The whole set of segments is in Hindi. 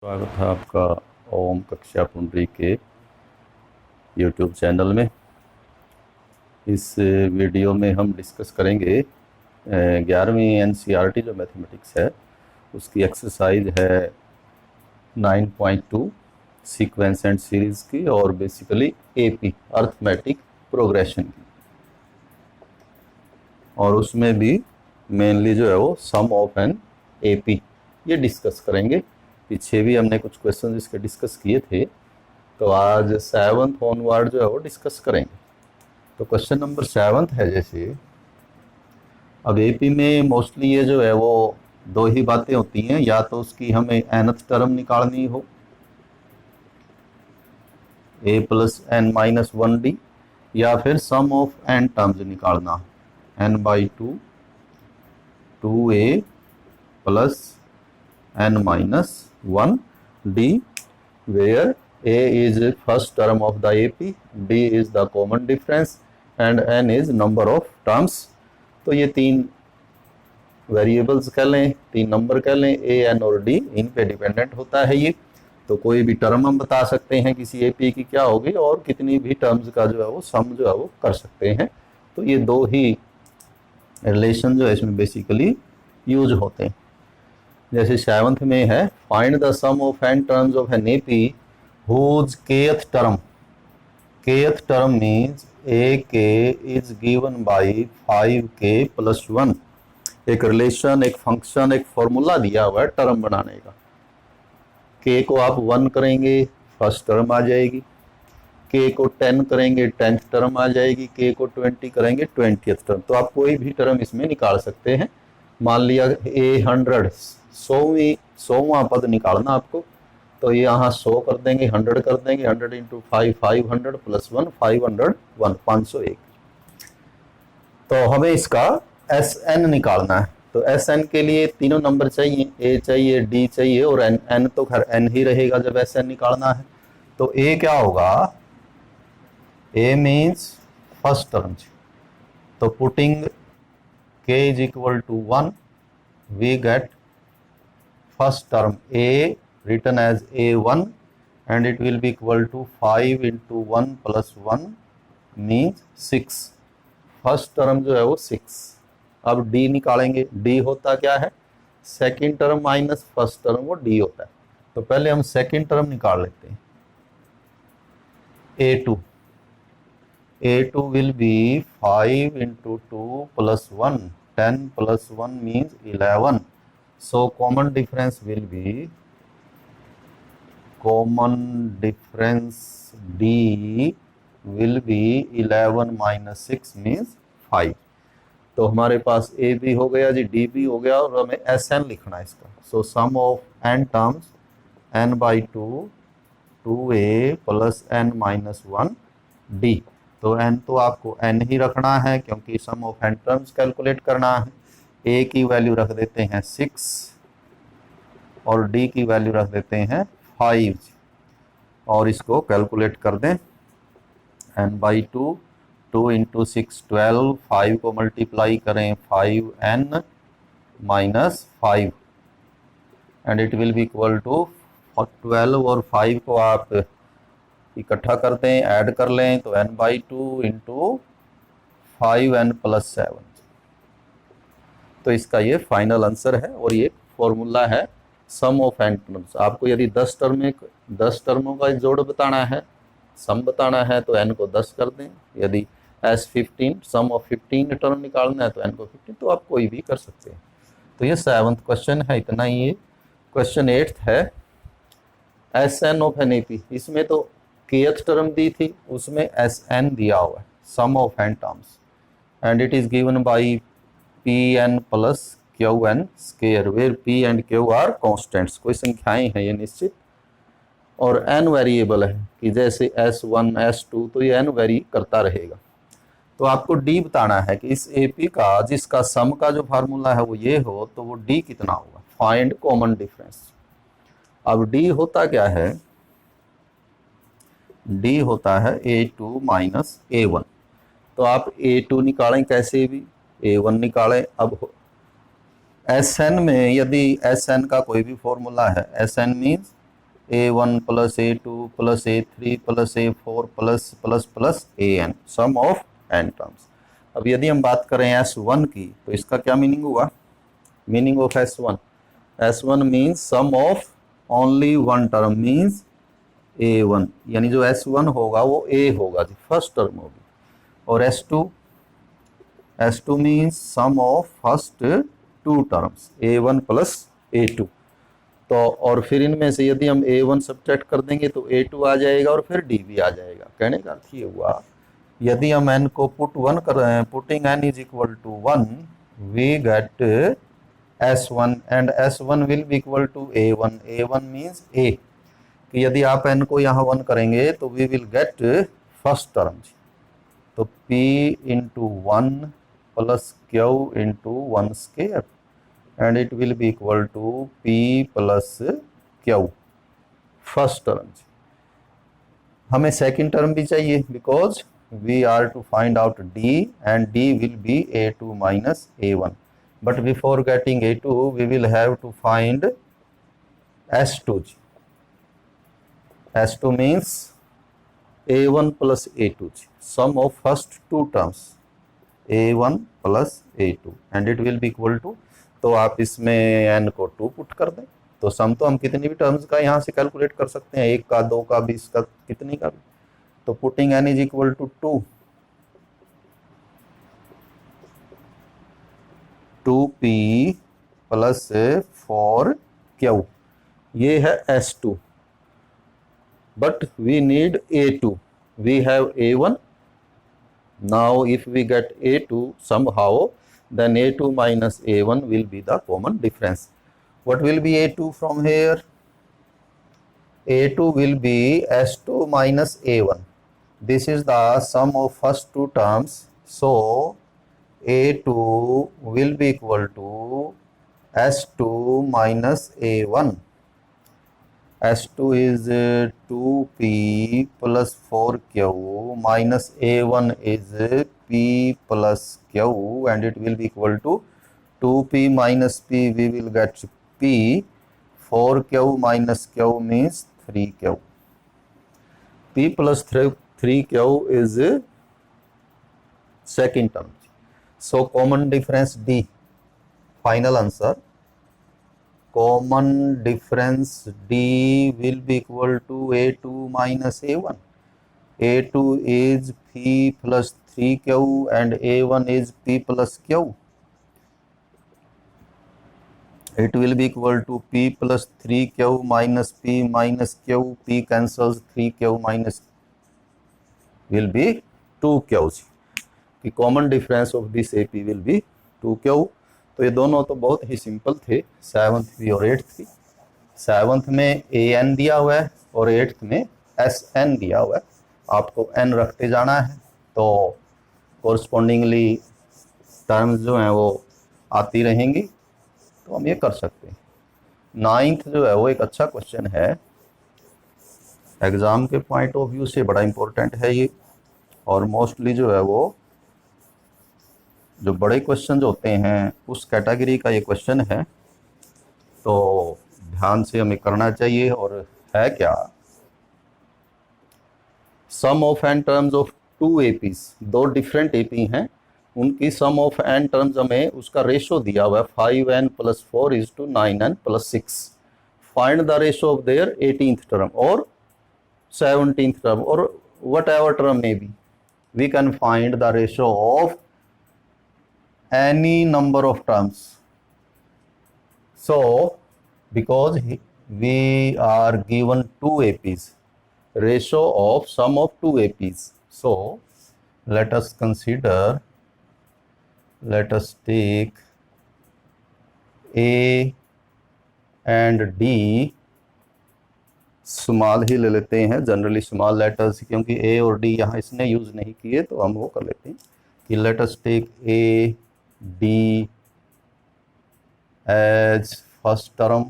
स्वागत है आपका ओम कक्षा पुंडरी के YouTube चैनल में। इस वीडियो में हम डिस्कस करेंगे 11वीं NCERT जो मैथमेटिक्स है उसकी एक्सरसाइज है 9.2 सीक्वेंस एंड सीरीज की और बेसिकली AP अर्थमेटिक प्रोग्रेशन की, और उसमें भी मेनली जो है वो सम ऑफ एन AP ये डिस्कस करेंगे। पीछे भी हमने कुछ क्वेश्चन इसके डिस्कस किए थे, तो आज 7th ऑनवर्ड जो है वो डिस्कस करेंगे। तो क्वेश्चन नंबर 7 है, जैसे अब AP में मोस्टली ये जो है वो दो ही बातें होती हैं, या तो उसकी हमें nth टर्म निकालनी हो a + n-1d, या फिर सम ऑफ n टर्म्स निकालना n/2 2a + n-1d, where a is first term of the AP, d is the common difference and n is number of terms। तो ये तीन वेरिएबल्स कह लें, तीन नंबर कह लें, a, n और d, इन पे डिपेंडेंट होता है ये। तो कोई भी टर्म हम बता सकते हैं किसी AP की क्या होगी, और कितनी भी टर्म्स का जो है वो सम जो है वो कर सकते हैं। तो ये दो ही रिलेशन जो है इसमें बेसिकली यूज होते हैं। जैसे 7th में है, find the sum of n terms of an AP whose kth term means AK is given by 5k + 1। एक रिलेशन, एक फंक्शन, एक फॉर्मूला दिया हुआ है टर्म बनाने का। k को आप 1 करेंगे फर्स्ट टर्म आ जाएगी, k को 10 करेंगे 10th टर्म आ जाएगी, k को 20 करेंगे 20th टर्म। तो आप कोई भी टर्म इसमें निकाल सकते हैं। मान लिया a100 100वां पद निकालना आपको, तो ये यहाँ 100 कर देंगे, 100 कर देंगे, 100 × 5 500 + 1 501 501। तो हमें इसका Sn निकालना है। तो Sn के लिए तीनों नंबर चाहिए, a चाहिए, d चाहिए और n तो खैर n ही रहेगा जब Sn निकालना है। तो a क्या होगा, a मीन्स फर्स्ट टर्म। तो putting k = 1 we get first term a written as a1 and it will be equal to 5 × 1 + 1 means 6। First term जो है वो 6। अब d निकालेंगे, d होता क्या है, second term minus first term, वो d होता है। तो पहले हम सेकेंड टर्म निकाल लेते हैं, a2 will be 5 × 2 + 1 10 + 1 means 11। So common difference will be d will be 11 - 6 means 5। तो हमारे पास a भी हो गया जी, d भी हो गया, और हमें Sn लिखना है इसका। So sum of n terms n/2 2a + n-1 d। तो n तो आपको n ही रखना है क्योंकि सम ऑफ n टर्म्स कैलकुलेट करना है। a की वैल्यू रख देते हैं 6 और d की वैल्यू रख देते हैं 5, और इसको कैलकुलेट कर दें। n/2 2 × 6 12, 5 को मल्टीप्लाई करें 5n - 5 and it will be equal to 12 और 5 को आप इकट्ठा करते हैं, ऐड कर लें, तो n/2 × 5n + 7। तो इसका ये फाइनल आंसर है, और ये फॉर्मूला है सम ऑफ n टर्म्स। आपको यदि 10 टर्मों का जोड़ बताना है, सम बताना है, तो n को 10 कर दें। यदि S15 सम ऑफ 15 टर्म निकालना है तो n को 15, तो आप कोई भी कर सकते हैं। तो ये 7th क्वेश्चन है, इतना ही है। क्वेश्चन 8th है, Sn ऑफ एन AP। इसमें तो kth टर्म दी थी, उसमें Sn दिया हुआ है, sum of n terms, and it is given by Pn + Qn square, where P and Q are constants. कोई संख्याएं हैं ये निश्चित, और n वेरिएबल है कि जैसे S1 S2, तो ये n वेरी करता रहेगा। तो आपको d बताना है कि इस AP का जिसका सम का जो फार्मूला है वो ये हो, तो वो d कितना होगा। Find common difference. अब d होता क्या है, d होता है a2 - a1। तो आप a2 निकालें, कैसे भी a1 निकालें। अब Sn में यदि Sn का कोई भी फॉर्मूला है, Sn means a1 plus a2 plus a3 plus a4 plus an, sum of n terms. अब यदि हम बात करें S1 की, तो इसका क्या मीनिंग हुआ? Meaning of S1 means sum of only one term means a1, यानी जो S1 होगा वो a होगा जी, फर्स्ट टर्म होगी। और S2 means sum of first two terms a1 plus a2। तो और फिर इनमें से यदि हम a1 सब्ट्रैक्ट कर देंगे तो a2 आ जाएगा और फिर d भी आ जाएगा। कहने का अर्थ ये हुआ, यदि हम n को putting n is equal to 1, we get S1 and S1 will be equal to a1 means a। कि यदि आप n को यहाँ 1 करेंगे तो we will get first term. तो p into 1 plus q into 1 square and it will be equal to p plus q, first term. हमें सेकंड टर्म भी चाहिए because we are to find out d and d will be a2 minus a1, but before getting a2 we will have to find S2। S2 means a1 plus a2, sum of first two terms a1 plus a2 and it will be equal to, तो आप इसमें n को 2 पुट कर दें तो सम तो हम कितनी भी टर्म्स का यहाँ से कैलकुलेट कर सकते हैं, 1 का 2 का 20 का कितनी का भी। तो putting n is equal to 2p plus 4q, ये है S2। but we need a2, we have a1, now if we get a2 somehow, then a2 minus a1 will be the common difference. What will be a2 from here? a2 will be S2 minus a1, this is the sum of first two terms, so a2 will be equal to S2 minus a1. S2 is 2p plus 4q minus a1 is p plus q and it will be equal to 2p minus p, we will get p, 4q minus q means 3q, p plus 3q is second term, so common difference D, final answer. Common difference D will be equal to a2 minus a1. a2 is p plus 3q and a1 is p plus q. It will be equal to p plus 3q minus q, p cancels, 3q minus will be 2q. The common difference of this AP will be 2q. तो ये दोनों तो बहुत ही सिंपल थे, 7th भी और 8th भी। 7th में an दिया हुआ है और 8th में sn दिया हुआ है, आपको n रखते जाना है तो कोरस्पॉन्डिंगली टर्म्स जो हैं वो आती रहेंगी, तो हम ये कर सकते हैं। 9th जो है वो एक अच्छा क्वेश्चन है, एग्ज़ाम के पॉइंट ऑफ व्यू से बड़ा इम्पोर्टेंट है ये, और मोस्टली जो है वो जो बड़े क्वेश्चन होते हैं उस कैटेगरी का ये क्वेश्चन है, तो ध्यान से हमें करना चाहिए। और है क्या, sum of N terms of two APs, दो डिफरेंट एपी हैं, उनकी सम ऑफ एन टर्म्स हमें उसका रेशो दिया हुआ है 5n + 4 = 9n + 6। Find the ratio of their 18th term और 17th टर्म और वट एवर टर्म में be, we can find the ratio of any number of terms. So because we are given two APs, ratio of sum of two APs, so let us take A and D small ही ले लेते हैं, जनरली स्मॉल लेटर्स, क्योंकि A और D यहाँ इसने यूज़ नहीं किए तो हम वो कर लेते हैं कि let us take A D as first term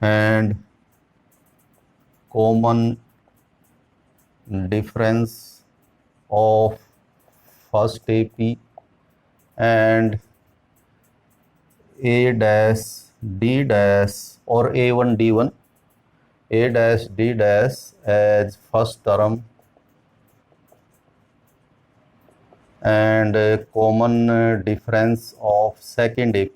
and common difference of first AP and A dash d dash or a1 d1, a dash d dash as first term and common difference of second AP,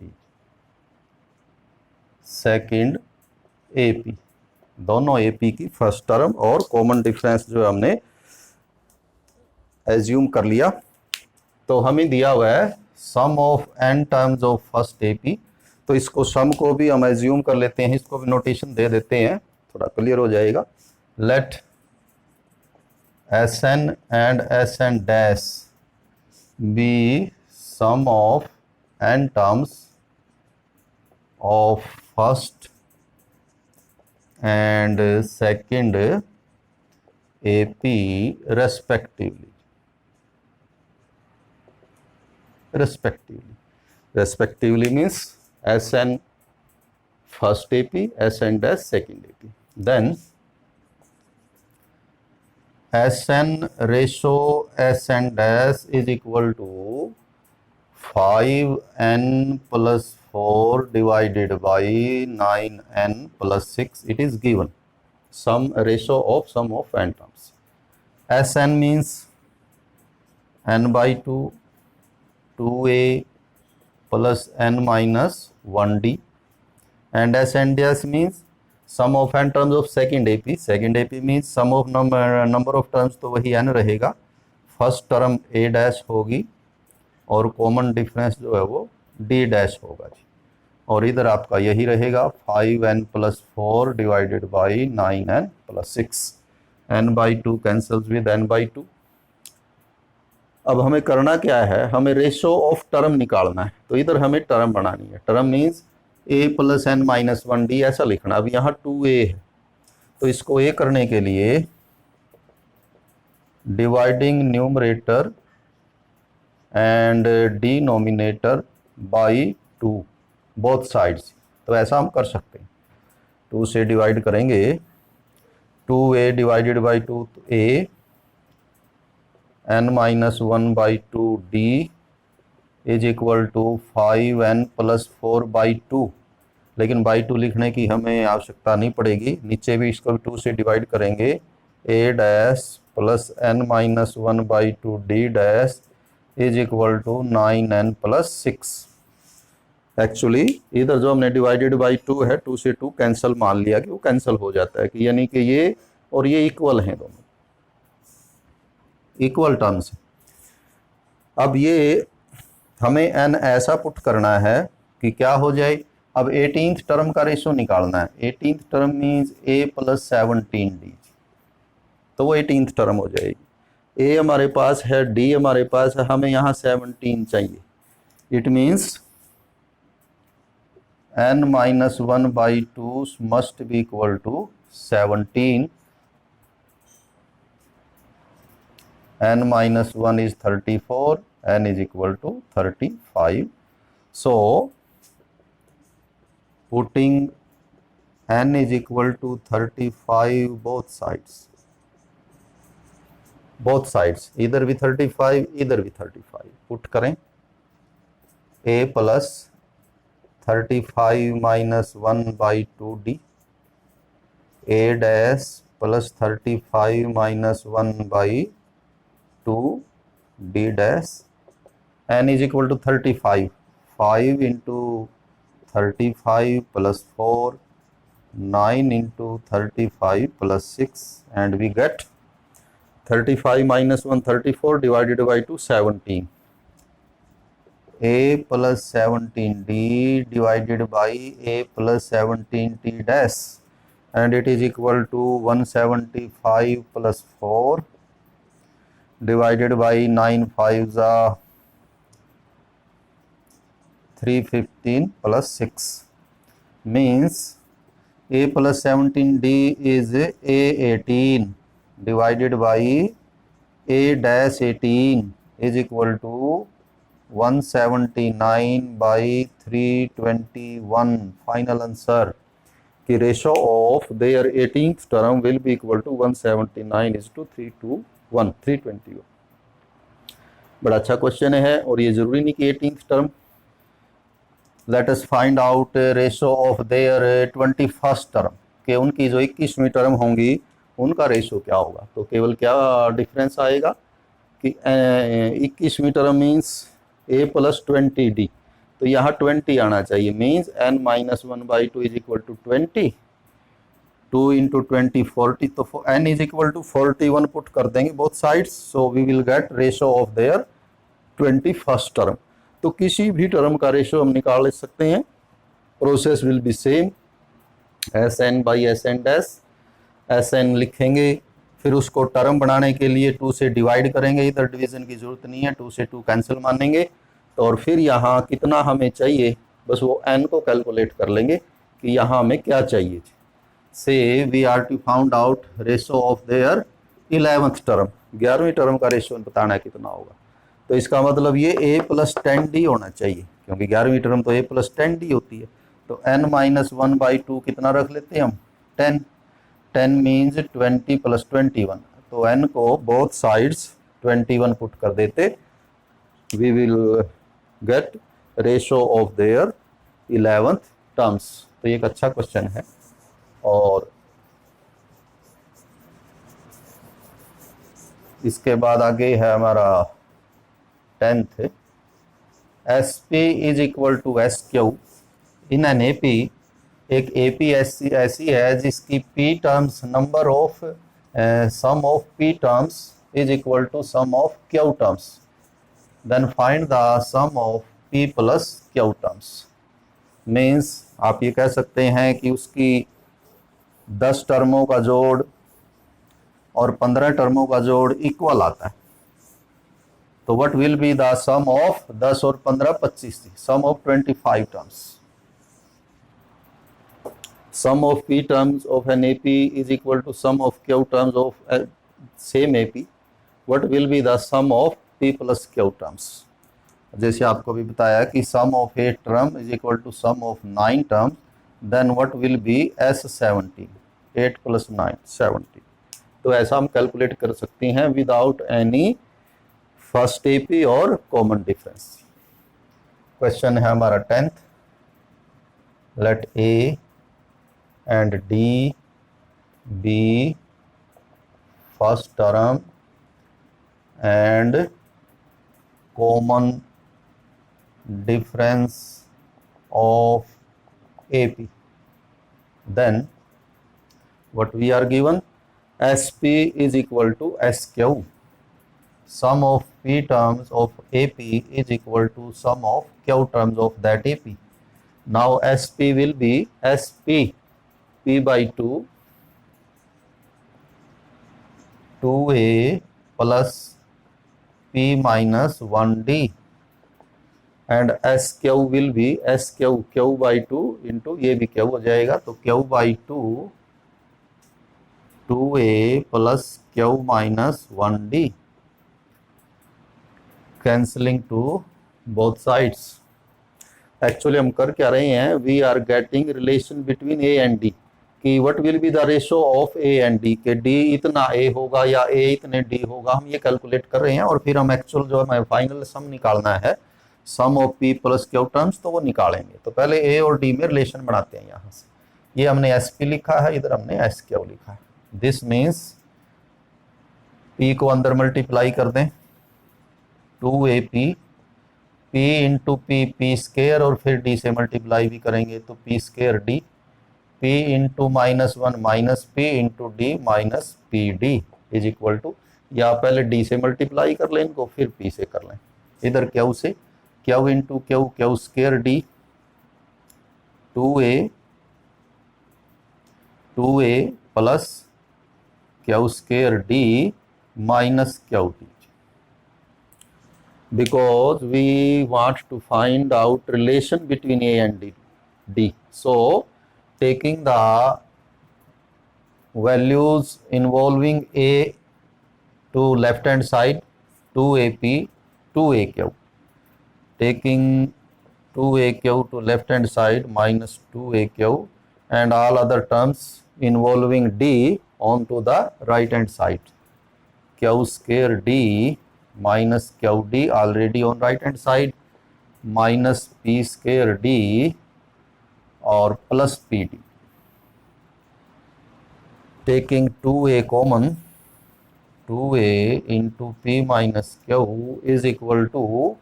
दोनों AP की फर्स्ट टर्म और कॉमन डिफरेंस जो हमने एज्यूम कर लिया। तो हमें दिया हुआ है sum of n terms of first AP, तो इसको सम को भी हम एज्यूम कर लेते हैं, इसको भी नोटेशन दे देते हैं, थोड़ा क्लियर हो जाएगा। Let Sn and Sn dash be sum of n terms of first and second AP respectively. Respectively means Sn first AP, Sn dash second AP. Then Sn ratio Sn dash is equal to 5n plus 4 divided by 9n plus 6. It is given sum ratio of sum of n terms. Sn means n by 2, 2a plus n minus 1d, and Sn dash means sum of n terms of second AP. Second AP means sum of number of terms, तो वही n रहेगा, फर्स्ट टर्म a डैश होगी और कॉमन डिफरेंस जो है वो d डैश होगा जी, और इधर आपका यही रहेगा 5n plus 4 divided by 9n plus 6, n by 2 cancels with n by 2। अब हमें करना क्या है, हमें रेशो ऑफ टर्म निकालना है, तो इधर हमें टर्म बनानी है। Term means a plus n minus 1d ऐसा लिखना। अब यहाँ 2a है, तो इसको a करने के लिए dividing numerator and denominator by 2 both sides, तो ऐसा हम कर सकते हैं। 2 से डिवाइड करेंगे, 2a डिवाइडेड बाई 2 तो a, n minus 1 by 2d is equal to 5n plus 4 by 2, लेकिन बाई 2 लिखने की हमें आवश्यकता नहीं पड़ेगी, नीचे भी इसको भी 2 से डिवाइड करेंगे, a dash plus n minus 1 by 2d dash is equal to 9n plus 6। Actually इधर जो हमने डिवाइडेड बाई 2 है, 2 से 2 कैंसिल मान लिया कि वो कैंसिल हो जाता है, कि यानी कि ये और ये इक्वल हैं, दोनों इक्वल टर्म्स। अब ये हमें n ऐसा पुट करना है कि क्या हो जाए, अब 18th टर्म का रेशो निकालना है। 18th term means a plus 17d, तो वो 18th टर्म हो जाएगी। a हमारे पास है, d हमारे पास है, हमें यहाँ 17 चाहिए। It means n minus 1 by 2 must be equal to 17. n minus 1 is 34, n is equal to 35. So putting n is equal to 35 both sides, इधर भी 35 इधर भी 35 पुट करें, a plus 35 minus 1 by 2d, a dash plus 35 minus 1 by 2d dash, n is equal to 35, 5 into 35 plus 4, 9 into 35 plus 6, and we get 35 minus 1 34 divided by 2 17, a plus 17d divided by a plus 17t dash, and it is equal to 175 plus 4 divided by 9 5s are 315 plus 6, means a plus 17d is a 18 divided by a dash 18 is equal to 179 by 321। Final answer कि ratio of their 18th term will be equal to 179 is to 321। बड़ा अच्छा क्वेश्चन है, और ये जरूरी नहीं कि 18th term let us find out ratio of their 21st term, कि उनकी जो 21वीं टर्म होंगी उनका रेशो क्या होगा। तो केवल क्या डिफरेंस आएगा कि 21वीं term means a plus 20d, तो यहाँ 20 आना चाहिए, means n minus 1/2 is equal to 20, 2 into 20 40, तो n is equal to 41 put कर देंगे both sides, so we will get ratio of their 21st term. तो किसी भी टर्म का रेशो हम निकाल सकते हैं, process will be same, S N by S N dash, S N लिखेंगे, फिर उसको टर्म बनाने के लिए 2 से डिवाइड करेंगे, इधर डिवीजन की जरूरत नहीं है, 2 से 2 कैंसिल मानेंगे, तो और फिर यहाँ कितना हमें चाहिए बस वो n को कैलकुलेट कर लेंगे कि यहाँ हमें क्या चाहिए। Say we are to found out ratio of their 11th term, 11वीं टर्म का रेशो बताना है कितना होगा। तो इसका मतलब ये a प्लस 10d होना चाहिए, क्योंकि 11वीं टर्म तो a प्लस 10d होती है। तो n माइनस 1/2 कितना रख लेते हैं हम, 10, 10 मीन्स 20 प्लस 21, तो n को बोथ साइड्स 21 पुट कर देते, we will get ratio of their 11th terms. तो ये एक अच्छा क्वेश्चन है। और इसके बाद आगे है हमारा 10th, S P is equal to S Q in N A P. एक ए पी ऐसी है जिसकी P terms number of sum of P terms is equal to sum of Q terms, then find the sum of P plus Q terms. Means आप ये कह सकते हैं कि उसकी 10 टर्मों का जोड़ और 15 टर्मों का जोड़ इक्वल आता है, तो what will be the sum of 10 और 15 25 थी, sum of 25 terms. Sum of p terms of an AP is equal to sum of q terms of same AP. What will be the sum of p plus q terms? जैसे आपको भी बताया कि sum of 8 term is equal to sum of 9 terms, then what will be S17, 8 plus 9 17। तो ऐसा हम कैलकुलेट कर सकते हैं विदाउट एनी फर्स्ट AP और कॉमन डिफरेंस। क्वेश्चन है हमारा 10th, let A and D be first term and common difference of AP, then what we are given, SP is equal to SQ, sum of P terms of AP is equal to sum of Q terms of that AP. Now SP will be SP P by 2, 2A plus P minus 1D, and SQ will be SQ Q by 2 into ये भी Q हो जाएगा, तो Q by 2 2A plus Q minus 1D, cancelling to both sides. Actually हम कर क्या रहे हैं, we are getting relation between A and D, कि what will be the ratio of A and D, के डी इतना ए होगा या ए इतने डी होगा, हम ये कैलकुलेट कर रहे हैं। और फिर हम एक्चुअल जो हमें फाइनल सम निकालना है, sum of P plus Q terms, तो वो निकालेंगे। तो पहले ए और डी में रिलेशन बनाते हैं। यहाँ से ये हमने एस पी लिखा है, इधर हमने एस क्यू लिखा है। दिस मीन्स पी को अंदर मल्टीप्लाई कर दें, 2AP P into P, P square, और फिर D से मल्टीप्लाई भी करेंगे तो P square D, P into -1 minus P into D minus PD is equal to, या पहले D से मल्टीप्लाई कर लें इनको, फिर P से कर लें, इधर Q से Q into Q square D, 2A plus Q square D minus QD, because we want to find out relation between A and D. So taking the values involving A to left hand side, 2AP 2AQ, taking 2AQ to left hand side minus 2AQ, and all other terms involving D onto the right hand side, Q square D minus QD already on right hand side, minus P square D और plus P D. Taking 2a common, 2a into P minus Q is equal to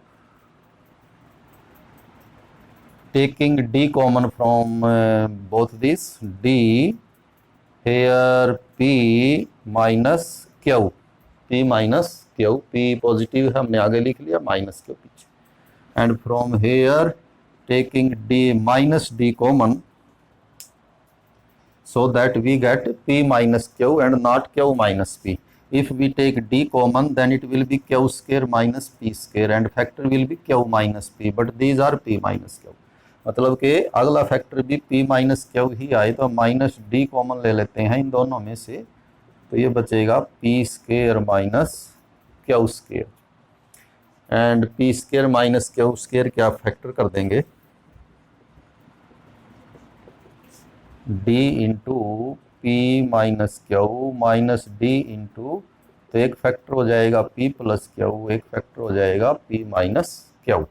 taking d common from both these, d here p minus q, p minus q, p positive है हमने आगे लिख लिया, माइनस q पीछे, and from here taking d minus d common so that we get p minus q and not q minus p. If we take d common then it will be q square minus p square and factor will be q minus p, but these are p minus q. मतलब कि अगला फैक्टर भी p माइनस क्यू ही आए तो माइनस डी कॉमन ले लेते हैं इन दोनों में से, तो ये बचेगा p square minus Q square, and p square minus Q square क्या फैक्टर कर देंगे d into P minus Q minus D into, तो एक फैक्टर हो जाएगा p प्लस क्यू, एक फैक्टर हो जाएगा p माइनस क्यू।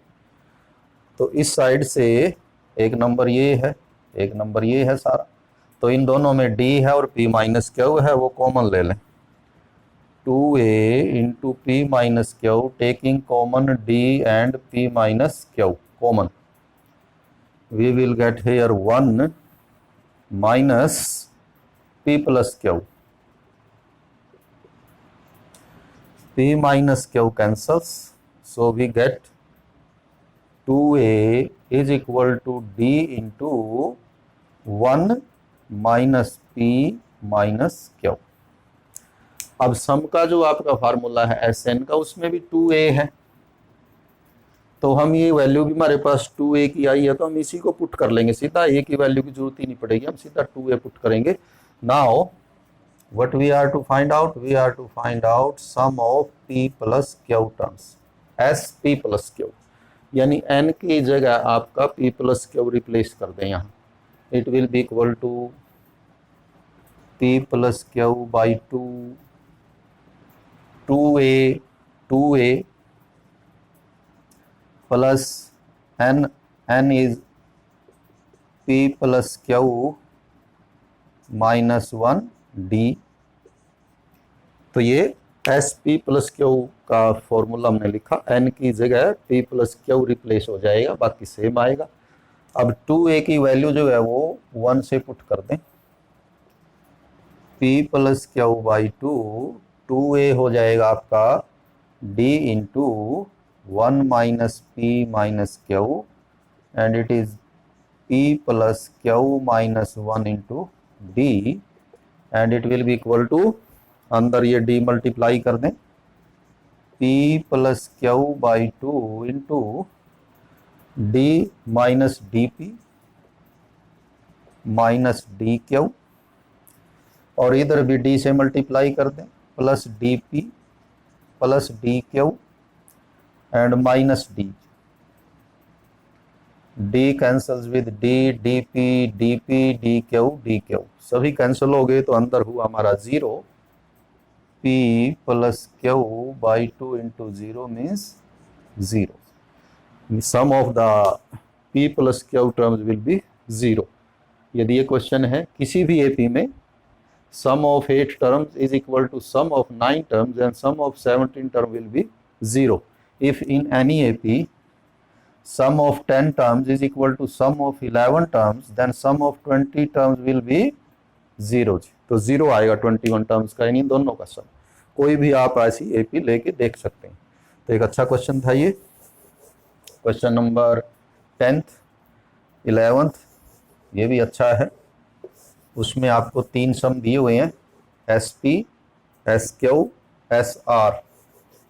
तो इस साइड से एक नंबर ये है, एक नंबर ये है सारा, तो इन दोनों में d है और p माइनस क्यू है, वो कॉमन ले लें। 2a into P minus Q, taking common d and p minus Q common, we will get here 1 minus p plus Q, p minus Q cancels, so we get 2a is equal to d into 1 minus p minus q। अब सम का जो आपका फार्मूला है Sn का, उसमें भी 2a है, तो हम ये वैल्यू भी हमारे पास 2a की आई है तो हम इसी को पुट कर लेंगे सीधा, a की वैल्यू की जरूरत ही नहीं पड़ेगी, हम सीधा 2a पुट करेंगे। Now what we are to find out, we are to find out sum of p plus q terms, sp plus q, यानी n की जगह आपका p प्लस क्यू रिप्लेस कर दें यहाँ, it will be equal to p plus Q by 2a plus n is p plus Q minus 1 d। तो ये sp प्लस क्यू का फॉर्मूला हमने लिखा, n की जगह p प्लस क्यू रिप्लेस हो जाएगा, बाकी सेम आएगा। अब 2a की वैल्यू जो है वो 1 से पुट कर दें, p plus Q by 2a हो जाएगा आपका d into 1 minus p minus Q, and it is p plus Q minus 1 into d, and it will be equal to, अंदर ये d मल्टीप्लाई कर दें, p plus Q by 2 into d minus D P minus D Q, और इधर भी d से मल्टीप्लाई कर दें, plus D P plus D Q and minus d, d cancels with d, D Q सभी कैंसिल हो गए, तो अंदर हुआ हमारा 0, p plus Q by 2 into 0 means 0। Sum of the p plus Q terms will be 0। यदि ये क्वेश्चन है किसी भी AP में, sum of 8 terms is equal to sum of 9 terms and sum of 17 term will be 0। If in any AP sum of 10 terms is equal to sum of 11 terms, then sum of 20 terms will be 0। तो 0 आएगा 21 टर्म्स का, यानी दोनों का सम। कोई भी आप ऐसी AP लेके देख सकते हैं। तो एक अच्छा क्वेश्चन था ये, क्वेश्चन नंबर 10th 11th, ये भी अच्छा है। उसमें आपको 3 सम दिए हुए हैं, SP, SQ, SR,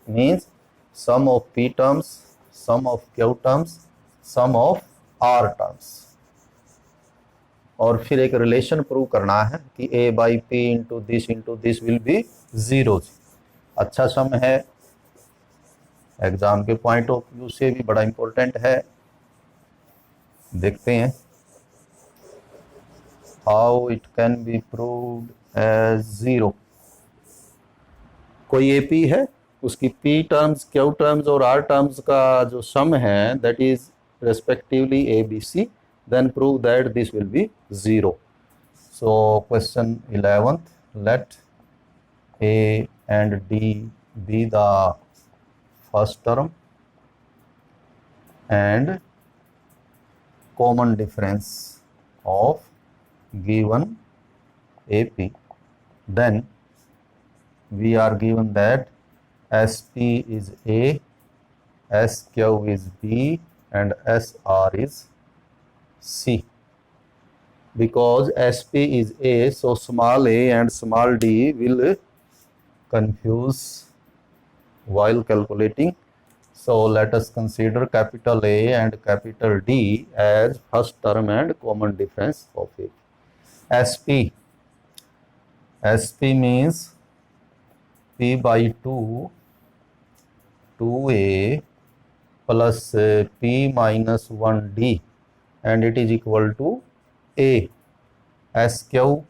means sum of P terms, sum of Q terms, sum of R terms, और फिर एक रिलेशन प्रूव करना है कि A by P into this will be 0। अच्छा सम है, एग्जाम के पॉइंट ऑफ व्यू से भी बड़ा इंपॉर्टेंट है। देखते हैं how it can be proved as 0। कोई AP है उसकी पी टर्म्स, क्यू टर्म्स और आर टर्म्स का जो सम है that is respectively A B C, then prove that this will be 0. So question 11th, let A and D be the first term and common difference of given AP. Then we are given that SP is A, SQ is B and SR is C. Because SP is A, so small a and small d will confuse while calculating. So let us consider capital A and capital D as first term and common difference of A. SP means P by 2, 2A plus P minus 1D, and it is equal to A. SQ,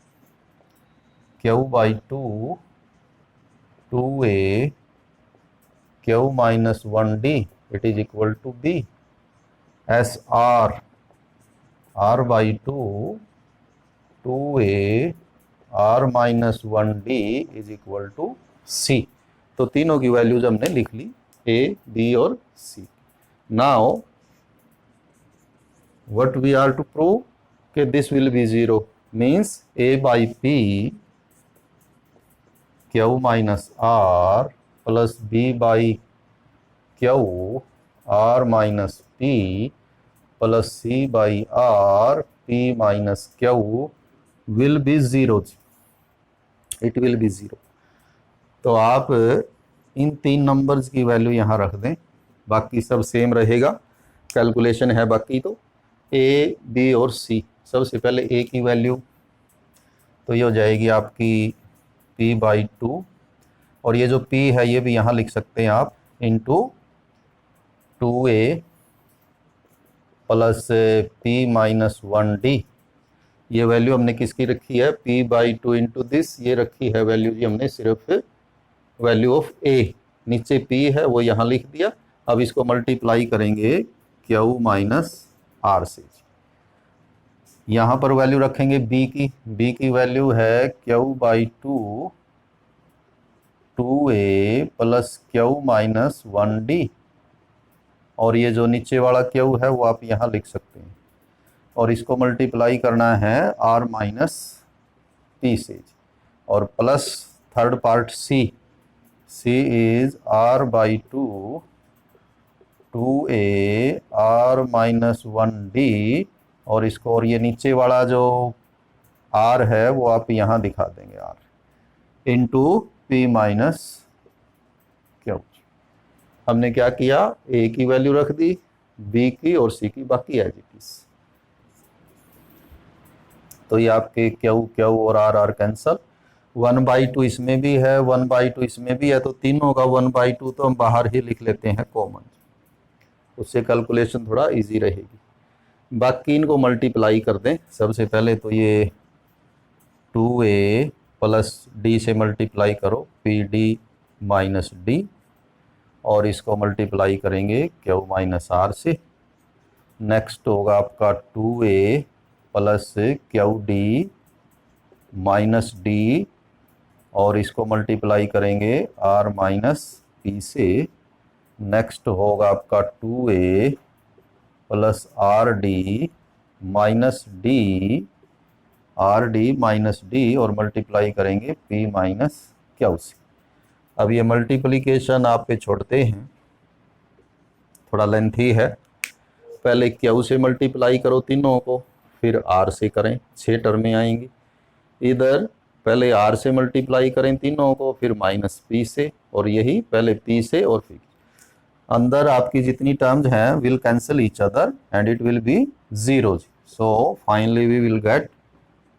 Q by 2, 2A, Q minus 1D, it is equal to B. SR, R by 2, 2A, R minus 1D is equal to C. तो तीनों की वैल्यूज हमने लिख ली, A, B और C. Now what we are to prove? कि this will be 0, means A by P Q minus R plus B by Q R minus P plus C by R P minus Q will be 0. It will be 0. तो आप इन तीन नंबर्स की वैल्यू यहाँ रख दें, बाकी सब सेम रहेगा, कैलकुलेशन है बाकी. तो A, B और C, सबसे पहले A की वैल्यू तो ये हो जाएगी आपकी P बाई 2, और ये जो P है ये भी यहाँ लिख सकते हैं आप, into 2A plus P minus 1D. ये वैल्यू हमने किसकी रखी है? P बाई 2 इंटू दिस, ये रखी है वैल्यू जी हमने सिर्फ वैल्यू ऑफ A. नीचे P है वो यहाँ लिख दिया. अब इसको मल्टीप्लाई करेंगे Q माइनस R से. यहाँ पर वैल्यू रखेंगे B की वैल्यू है Q by 2, 2A plus Q minus 1D, और ये जो नीचे वाला Q है वो आप यहाँ लिख सकते हैं, और इसको मल्टीप्लाई करना है R माइनस P से, और plus third part C is R by 2, 2A R minus 1D, और इसको, और ये नीचे वाला जो R है वो आप यहाँ दिखा देंगे R into P minus Q. हमने क्या किया? A की वैल्यू रख दी, B की और C की बाकी एज इट इज. तो ये आपके Q और R कैंसल. 1/2 इसमें भी है, 1/2 इसमें भी है, तो तीनों का 1/2 तो हम बाहर ही लिख लेते हैं कॉमन, उससे कैलकुलेशन थोड़ा इजी रहेगी. बाकी इनको मल्टीप्लाई कर दें. सबसे पहले तो ये 2A प्लस D से मल्टीप्लाई करो, PD माइनस D, और इसको मल्टीप्लाई करेंगे Q माइनस R से. नेक्स्ट होगा आपका 2A plus QD minus D, और इसको मल्टीप्लाई करेंगे R माइनस P से. नेक्स्ट होगा आपका 2A plus RD minus RD minus D, और मल्टीप्लाई करेंगे P माइनस Q से. अब ये मल्टीप्लिकेशन आप पे छोड़ते हैं, थोड़ा लेंथी है. पहले Q से मल्टीप्लाई करो तीनों को, फिर R से करें, 6 टर्में आएंगी. इधर पहले R से मल्टीप्लाई करें तीनों को, फिर माइनस P से, और यही पहले P से और फिर अंदर आपकी जितनी टर्म्स हैं will cancel each other and it will be 0. So finally we will get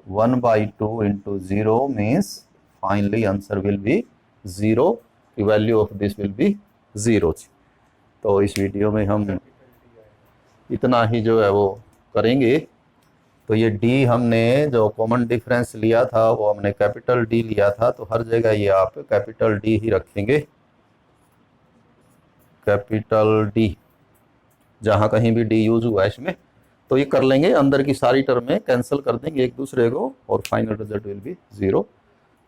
1/2 into 0 means finally answer will be 0. The value of this will be 0. तो इस वीडियो में हम इतना ही जो है वो करेंगे. तो ये D हमने जो कॉमन डिफरेंस लिया था वो हमने कैपिटल D लिया था, तो हर जगह ये आप कैपिटल D ही रखेंगे. कैपिटल डी, जहाँ कहीं भी डी यूज हुआ है इसमें, तो ये कर लेंगे, अंदर की सारी टर्में कैंसिल कर देंगे एक दूसरे को और फाइनल रिजल्ट विल बी 0।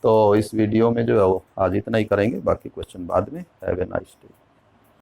तो इस वीडियो में जो है वो आज इतना ही करेंगे, बाकी क्वेश्चन बाद में। Have a nice day.